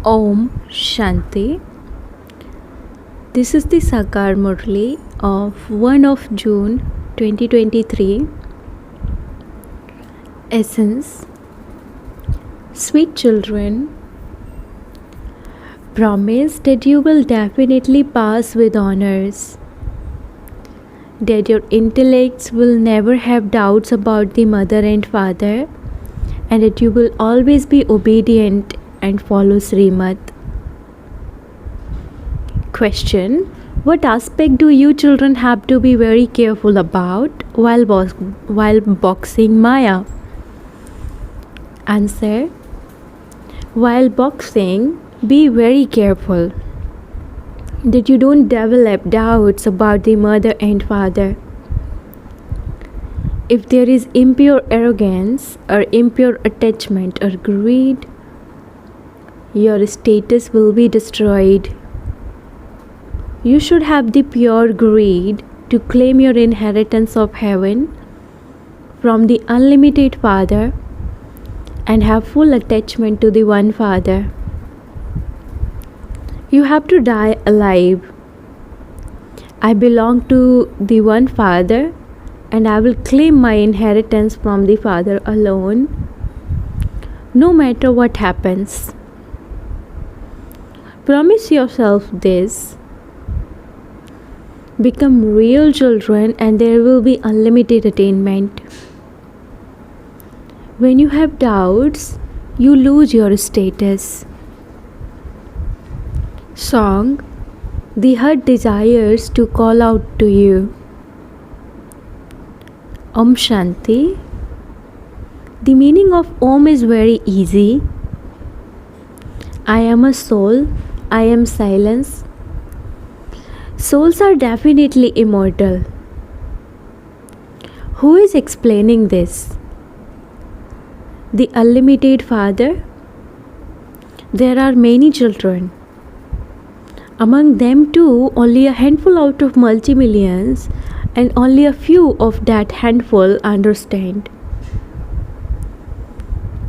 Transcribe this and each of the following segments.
Om Shanti. This is the Sakar Murli of 1 of June 2023. Essence. Sweet children, promise that you will definitely pass with honors, that your intellects will never have doubts about the mother and father, and that you will always be obedient and follow Srimad. Question: what aspect do you children have to be very careful about while boxing Maya? Answer: while boxing, be very careful that you don't develop doubts about the mother and father. If there is impure arrogance or impure attachment or greed, your status will be destroyed. You should have the pure greed to claim your inheritance of heaven from the unlimited Father and have full attachment to the one Father. You have to die alive. I belong to the one Father and I will claim my inheritance from the Father alone, no matter what happens. Promise yourself this. Become real children and there will be unlimited attainment. When you have doubts, you lose your status. Song: the heart desires to call out to you. Om Shanti. The meaning of Om is very easy. I am a soul. I am silence. Souls are definitely immortal. Who is explaining this? The unlimited Father? There are many children. Among them too, only a handful out of multi-millions, and only a few of that handful understand.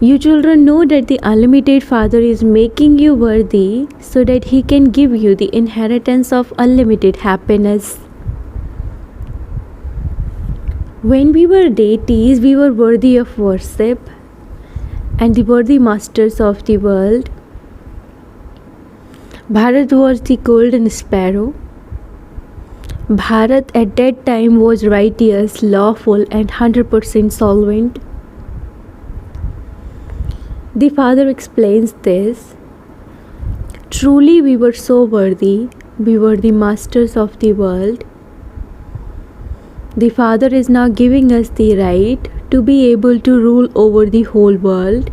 You children know that the unlimited Father is making you worthy so that He can give you the inheritance of unlimited happiness. When we were deities, we were worthy of worship and the worthy masters of the world. Bharat was the golden sparrow. Bharat at that time was righteous, lawful, and 100% solvent. The Father explains this. Truly we were so worthy, we were the masters of the world. The Father is now giving us the right to be able to rule over the whole world.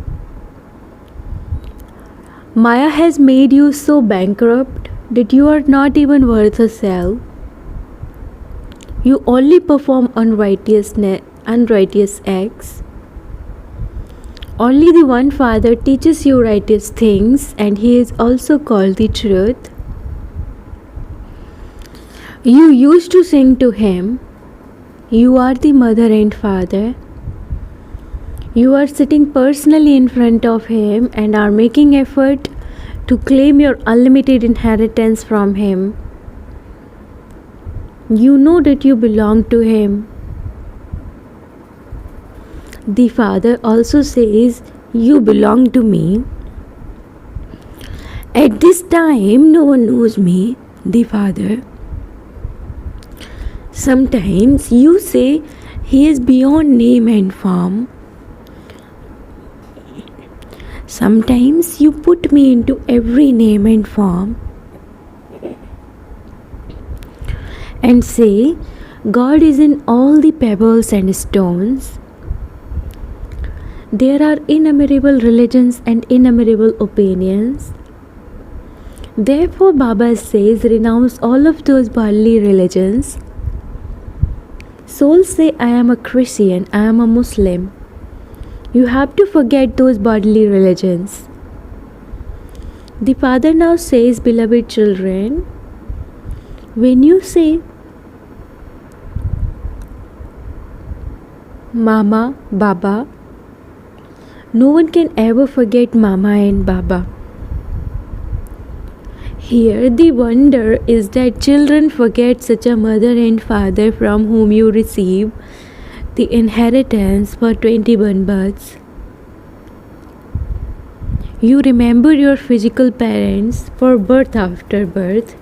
Maya has made you so bankrupt that you are not even worth a cell. You only perform unrighteous acts. Only the one Father teaches you righteous things, and He is also called the truth. You used to sing to Him. You are the mother and father. You are sitting personally in front of Him and are making effort to claim your unlimited inheritance from Him. You know that you belong to Him. The Father also says, you belong to me. At this time, no one knows me, the Father. Sometimes you say, He is beyond name and form. Sometimes you put me into every name and form and say, God is in all the pebbles and stones. There are innumerable religions and innumerable opinions. Therefore, Baba says, renounce all of those worldly religions. Souls say, I am a Christian, I am a Muslim. You have to forget those bodily religions. The Father now says, beloved children, when you say, Mama, Baba, no one can ever forget Mama and Baba. Here, the wonder is that children forget such a mother and father from whom you receive the inheritance for 21 births. You remember your physical parents for birth after birth.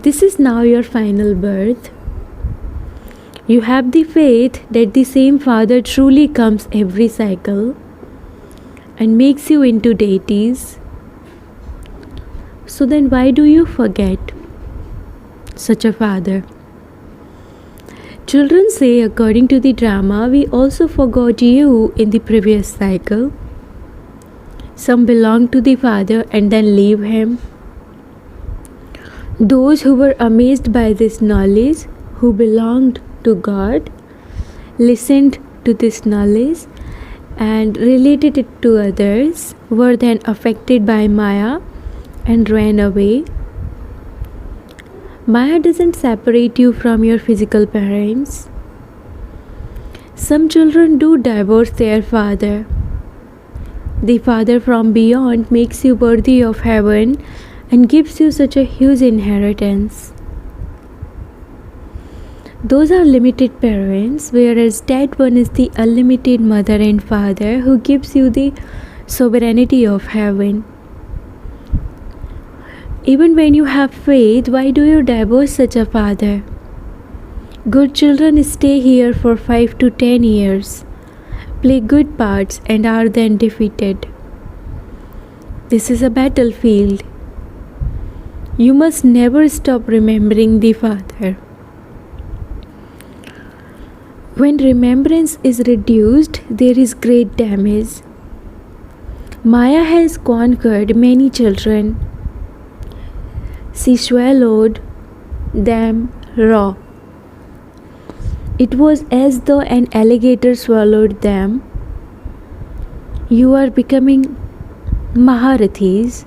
This is now your final birth. You have the faith that the same Father truly comes every cycle and makes you into deities. So then why do you forget such a Father? Children say, according to the drama, we also forgot you in the previous cycle. Some belong to the Father and then leave Him. Those who were amazed by this knowledge, who belonged to God, listened to this knowledge and related it to others, were then affected by Maya and ran away. Maya doesn't separate you from your physical parents. Some children do divorce their father. The Father from beyond makes you worthy of heaven and gives you such a huge inheritance. Those are limited parents, whereas that one is the unlimited mother and father who gives you the sovereignty of heaven. Even when you have faith, why do you divorce such a father? Good children stay here for 5 to 10 years, play good parts and are then defeated. This is a battlefield. You must never stop remembering the Father. When remembrance is reduced, there is great damage. Maya has conquered many children. She swallowed them raw. It was as though an alligator swallowed them. You are becoming Maharathis.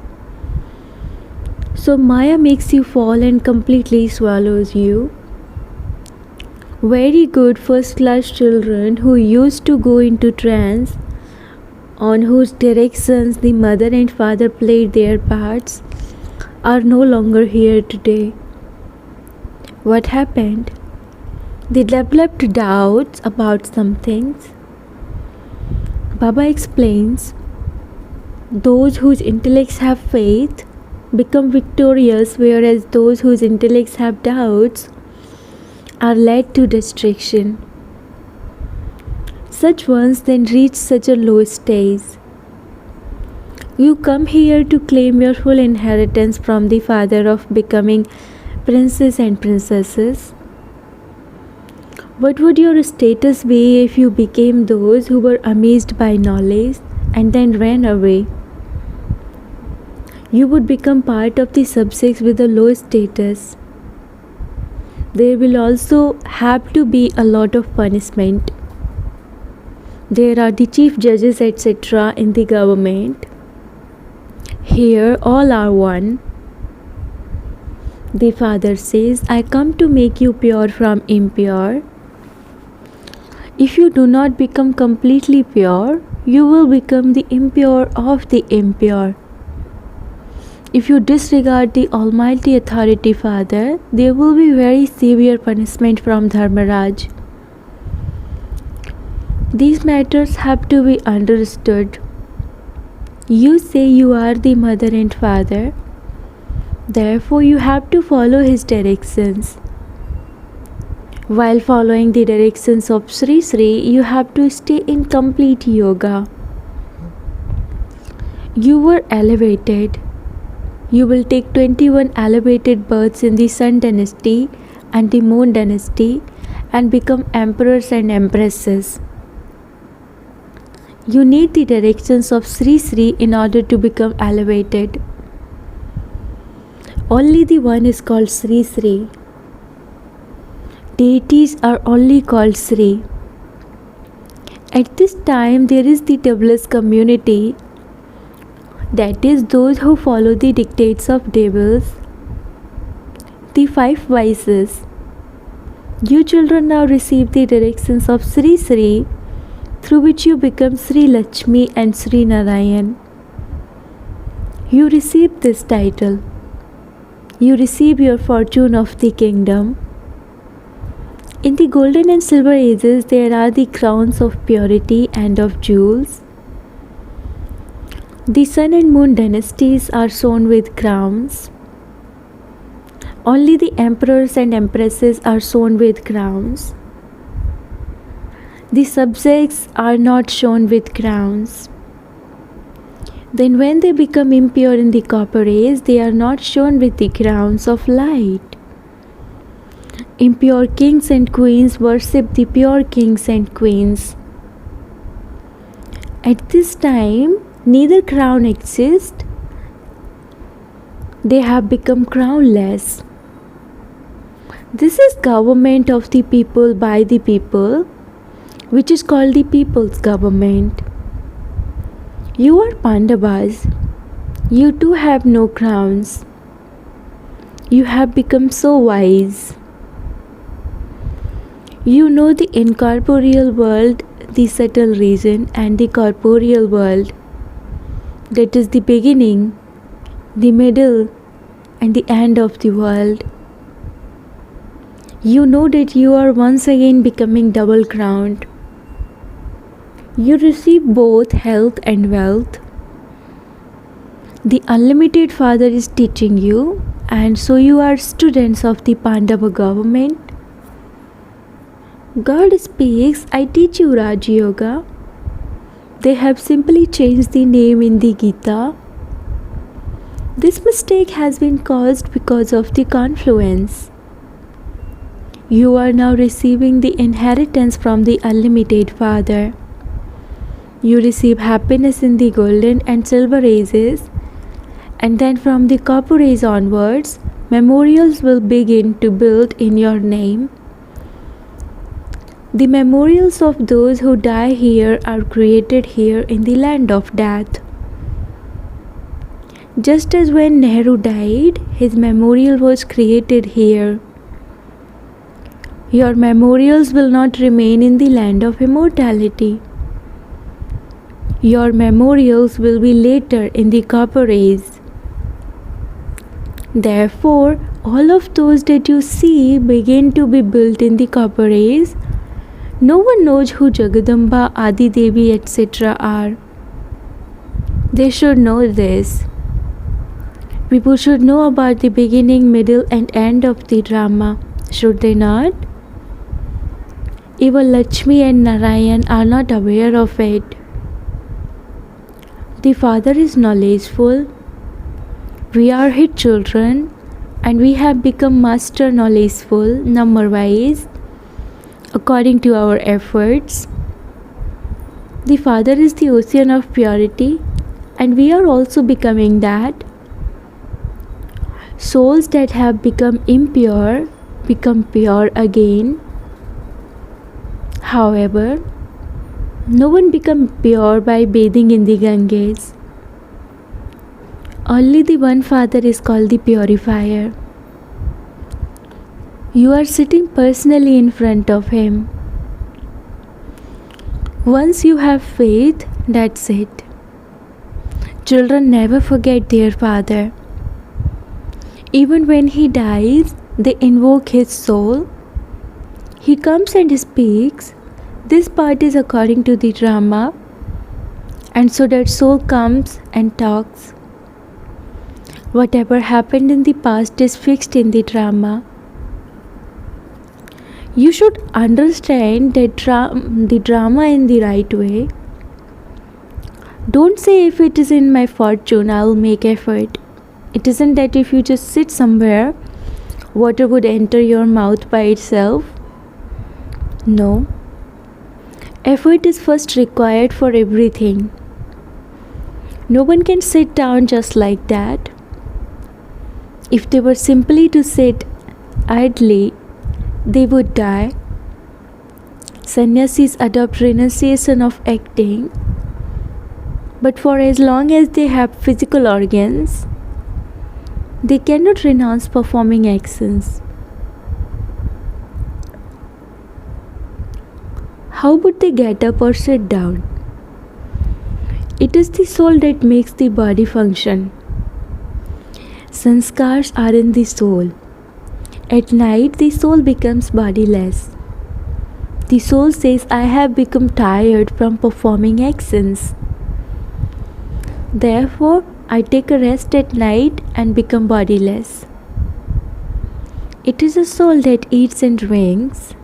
So Maya makes you fall and completely swallows you. Very good first-class children who used to go into trance, on whose directions the mother and father played their parts, are no longer here today. What happened? They developed doubts about some things. Baba explains, those whose intellects have faith become victorious, whereas those whose intellects have doubts are led to destruction. Such ones then reach such a low stage. You come here to claim your full inheritance from the Father of becoming princes and princesses. What would your status be if you became those who were amazed by knowledge and then ran away? You would become part of the subjects with a low status. There will also have to be a lot of punishment. There are the chief judges, etc. in the government. Here all are one. The Father says, I come to make you pure from impure. If you do not become completely pure, you will become the impure of the impure. If you disregard the Almighty Authority Father, there will be very severe punishment from Dharmaraj. These matters have to be understood. You say you are the mother and father, therefore you have to follow his directions. While following the directions of Sri Sri, you have to stay in complete yoga. You were elevated. You will take 21 elevated births in the Sun dynasty and the Moon dynasty and become emperors and empresses. You need the directions of Sri Sri in order to become elevated. Only the one is called Sri Sri. Deities are only called Sri. At this time, there is the devilish community, that is, those who follow the dictates of devils, the 5 vices. You children now receive the directions of Sri Sri, through which you become Sri Lakshmi and Sri Narayan. You receive this title. You receive your fortune of the kingdom. In the golden and silver ages, there are the crowns of purity and of jewels. The sun and moon dynasties are sewn with crowns. Only the emperors and empresses are sewn with crowns. The subjects are not shown with crowns. Then when they become impure in the copper age, they are not shown with the crowns of light. Impure kings and queens worship the pure kings and queens. At this time, neither crown exists. They have become crownless. This is government of the people by the people, which is called the people's government. You are Pandavas. You too have no crowns. You have become so wise. You know the incorporeal world, the subtle region, and the corporeal world. That is the beginning, the middle, and the end of the world. You know that you are once again becoming double crowned. You receive both health and wealth. The unlimited Father is teaching you, and so you are students of the Pandava government. God speaks, I teach you Raj Yoga. They have simply changed the name in the Gita. This mistake has been caused because of the confluence. You are now receiving the inheritance from the unlimited Father. You receive happiness in the golden and silver ages, and then from the copper age onwards, memorials will begin to build in your name. The memorials of those who die here are created here in the land of death. Just as when Nehru died, his memorial was created here. Your memorials will not remain in the land of immortality. Your memorials will be later in the copper age. Therefore, all of those that you see begin to be built in the copper age. No one knows who Jagadamba, Adi Devi, etc. are. They should know this. People should know about the beginning, middle, and end of the drama, should they not? Even Lakshmi and Narayan are not aware of it. The Father is knowledgeful. We are His children, and we have become master knowledgeful number-wise according to our efforts. The Father is the ocean of purity, and we are also becoming that. Souls that have become impure become pure again. However, no one becomes pure by bathing in the Ganges. Only the one Father is called the purifier. You are sitting personally in front of Him. Once you have faith, that's it. Children never forget their father. Even when he dies, they invoke his soul. He comes and speaks. This part is according to the drama, and so that soul comes and talks. Whatever happened in the past is fixed in the drama. You should understand that the drama in the right way. Don't say, if it is in my fortune, I will make effort. It isn't that if you just sit somewhere, water would enter your mouth by itself. No. Effort is first required for everything. No one can sit down just like that. If they were simply to sit idly, they would die. Sannyasis adopt renunciation of acting, but for as long as they have physical organs, they cannot renounce performing actions. How would they get up or sit down? It is the soul that makes the body function. Sanskars are in the soul. At night, the soul becomes bodiless. The soul says, I have become tired from performing actions. Therefore, I take a rest at night and become bodiless. It is a soul that eats and drinks,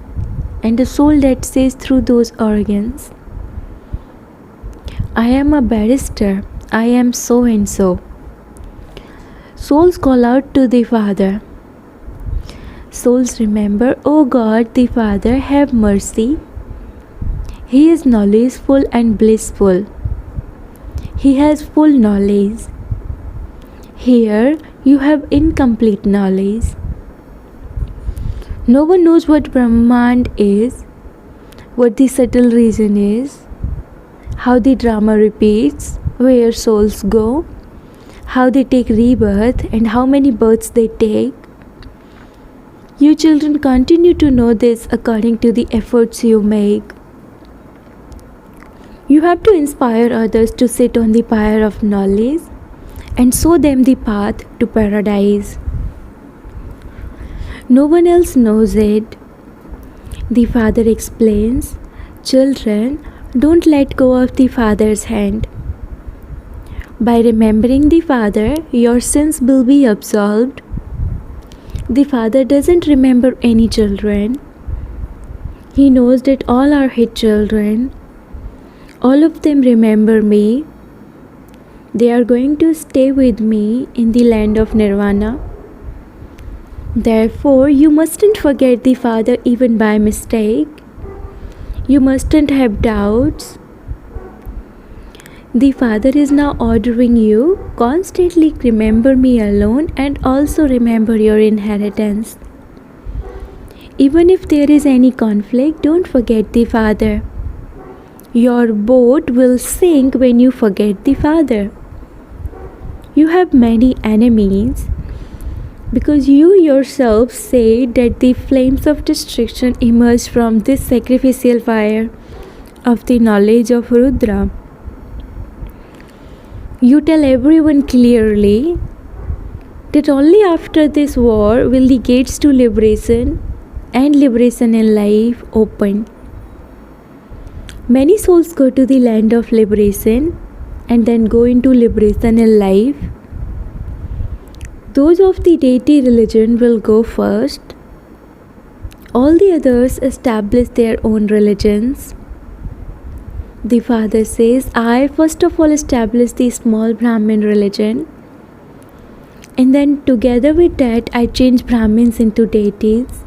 and a soul that says through those organs, I am a barrister, I am so and so. Souls call out to the Father. Souls remember, O God the Father, have mercy. He is knowledgeful and blissful. He has full knowledge. Here you have incomplete knowledge. No one knows what Brahmand is, what the subtle reason is, how the drama repeats, where souls go, how they take rebirth, and how many births they take. You children continue to know this according to the efforts you make. You have to inspire others to sit on the pyre of knowledge and show them the path to paradise. No one else knows it. The Father explains, children, don't let go of the Father's hand. By remembering the Father, your sins will be absolved. The Father doesn't remember any children. He knows that all are His children. All of them remember me. They are going to stay with me in the land of Nirvana. Therefore, you mustn't forget the Father even by mistake. You mustn't have doubts. The Father is now ordering you, constantly remember me alone and also remember your inheritance. Even if there is any conflict, don't forget the Father. Your boat will sink when you forget the Father. You have many enemies because you yourself say that the flames of destruction emerge from this sacrificial fire of the knowledge of Rudra. You tell everyone clearly that only after this war will the gates to liberation and liberation in life open. Many souls go to the land of liberation and then go into liberation in life. Those of the deity religion will go first. All the others establish their own religions. The Father says, I first of all establish the small Brahmin religion, and then together with that I change Brahmins into deities.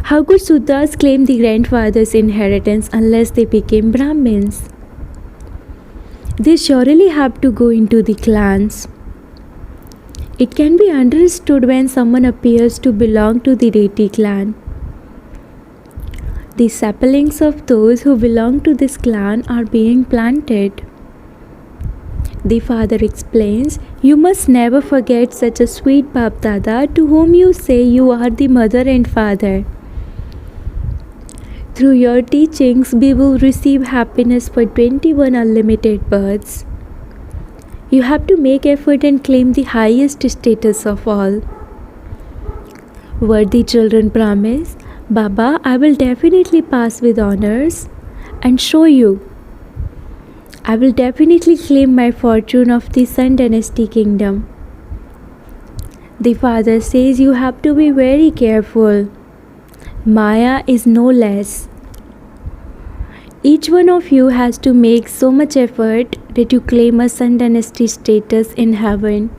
How could Sudras claim the grandfather's inheritance unless they became Brahmins? They surely have to go into the clans. It can be understood when someone appears to belong to the deity clan. The saplings of those who belong to this clan are being planted. The Father explains, you must never forget such a sweet Bap Dada to whom you say you are the mother and father. Through your teachings, we will receive happiness for 21 unlimited births. You have to make effort and claim the highest status of all. Worthy children promise, Baba, I will definitely pass with honors and show you. I will definitely claim my fortune of the Sun Dynasty kingdom. The Father says you have to be very careful. Maya is no less. Each one of you has to make so much effort that you claim a Sun Dynasty status in heaven.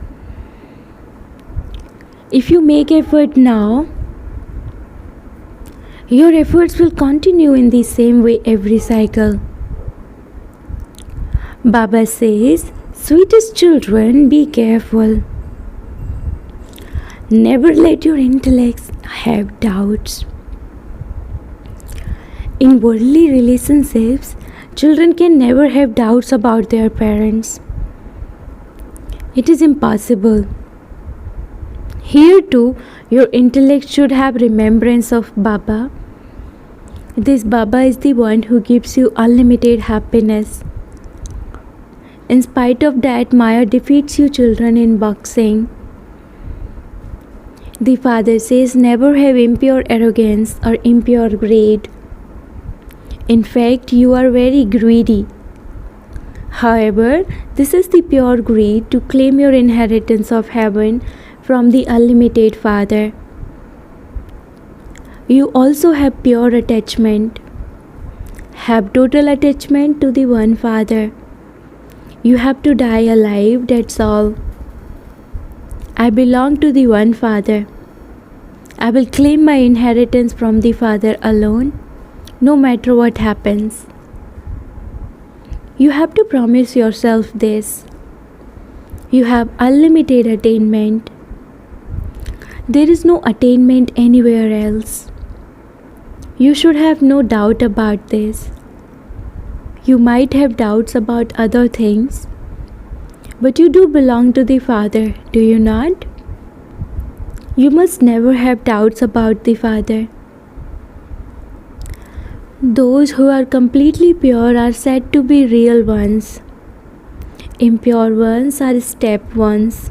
If you make effort now, your efforts will continue in the same way every cycle. Baba says, sweetest children, be careful. Never let your intellects have doubts. In worldly relationships, children can never have doubts about their parents. It is impossible. Here too, your intellect should have remembrance of Baba. This Baba is the one who gives you unlimited happiness. In spite of that, Maya defeats you children in boxing. The Father says, never have impure arrogance or impure greed. In fact, you are very greedy. However, this is the pure greed to claim your inheritance of heaven from the unlimited Father. You also have pure attachment. Have total attachment to the one Father. You have to die alive, that's all. I belong to the one Father. I will claim my inheritance from the Father alone, no matter what happens. You have to promise yourself this. You have unlimited attainment. There is no attainment anywhere else. You should have no doubt about this. You might have doubts about other things, but you do belong to the Father, do you not? You must never have doubts about the Father. Those who are completely pure are said to be real ones. Impure ones are step ones.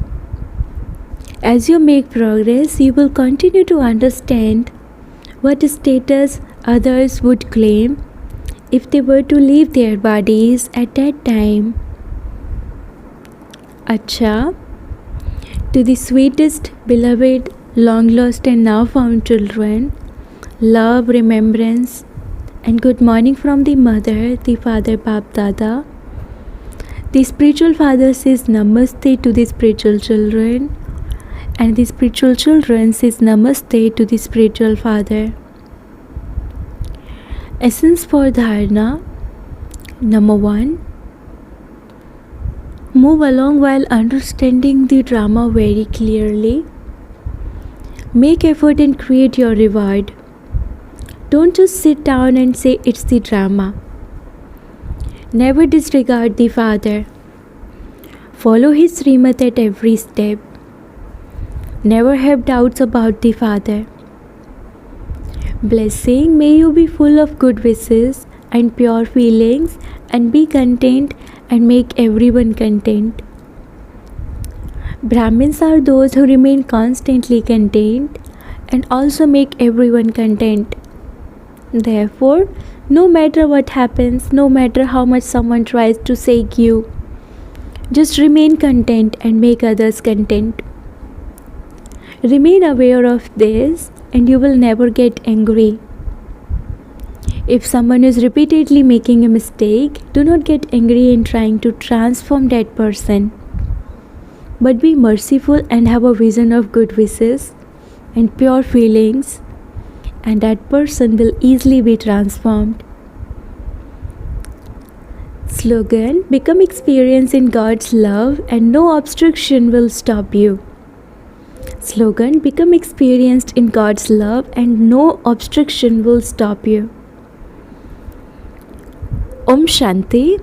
As you make progress, you will continue to understand what status others would claim if they were to leave their bodies at that time. Acha, to the sweetest, beloved, long lost and now found children, love, remembrance, and good morning from the Mother, the Father Bap Dada. The spiritual Father says Namaste to the spiritual children, and the spiritual children says Namaste to the spiritual Father. Essence for Dharana. Number 1. Move along while understanding the drama very clearly. Make effort and create your reward. Don't just sit down and say it's the drama. Never disregard the Father. Follow his Srimat at every step. Never have doubts about the Father. Blessing, may you be full of good wishes and pure feelings and be content and make everyone content. Brahmins are those who remain constantly content and also make everyone content. Therefore, no matter what happens, no matter how much someone tries to shake you, just remain content and make others content. Remain aware of this and you will never get angry. If someone is repeatedly making a mistake, do not get angry in trying to transform that person. But be merciful and have a vision of good wishes and pure feelings, and that person will easily be transformed. Slogan, become experienced in God's love and no obstruction will stop you. Slogan, become experienced in God's love and no obstruction will stop you. Om Shanti.